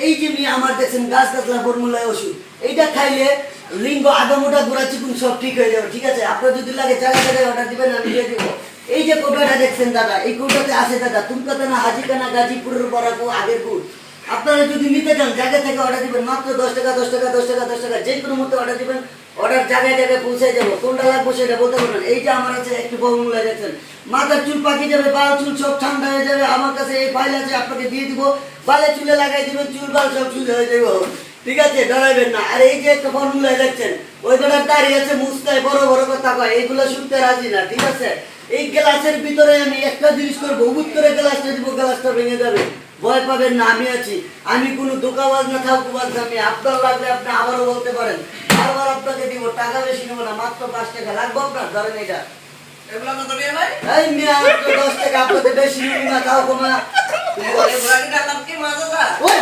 এই যে আমার দেখছেন গাছ গাছলা ফর্মুলায় ওষুধ, এইটা খাইলে লিঙ্গ আগামোটা গোড়া চিকুন সব ঠিক হয়ে যাবে। ঠিক আছে, আপনার যদি লাগে জায়গা জায়গায় অর্ডার দিবেন, আমি দিয়ে দিব। এই যে কোটাটা দেখছেন দাদা, এই কোটাতে আছে দাদা তুমকাতানা হাজিকানা গাজীপুরের বরাকু আগের গুড়। আপনারা যদি নিতে চান জায়গা থেকে অর্ডার দিবেন, মাত্র 10 টাকা 10 টাকা 10 টাকা 10 টাকা, যে কোনো মতো অর্ডার দিবেন, অর্ডার জায়গায় জায়গায় পৌঁছে যাবো। কোনটা লাগবে সেটা বলতে পারবেন। এই যে আমার আছে একটু ফর্মুলা দেখছেন, মাথার চুল পাকি যাবে, বাল চুল সব ঠান্ডা হয়ে যাবে। আমার কাছে এই ফাইল আছে, আপনাকে দিয়ে দিব। বালে চুলে লাগাই দিবেন, চুল বাল সব চুল হয়ে যাবে। ঠিক আছে, ডরাইবেন না। আর এই যে একটা ফর্মুলা দেখছেন, ওই ধরার দাঁড়িয়ে আছে মুস্তায় বড় বড় কথা কয়, এইগুলো শুনতে রাজি না। ঠিক আছে, এই গ্লাসের ভিতরে আমি একটা জিনিস করবো, উত্তরে গ্লাসটা দিব, গ্লাসটা ভেঙে যাবে। ভয় পাবেন না, আমি আছি। আমি কোনো দোকাবাজ না, ঠাকুরবাজ না। আমি আপনার লাগলে আপনি আবারও বলতে পারেন, বারবার আপনাকে দিব। টাকা বেশি নেবো না, মাত্র 5 টাকা লাগবে আপনার। ধরেন এটা, এগুলা কত নিয়ে ভাই? এই মিয়া 10 টাকা আপনাদের বেশি নিবি না, তাও কমা। এগুলা কি দাম কি মাছ আছে? ওই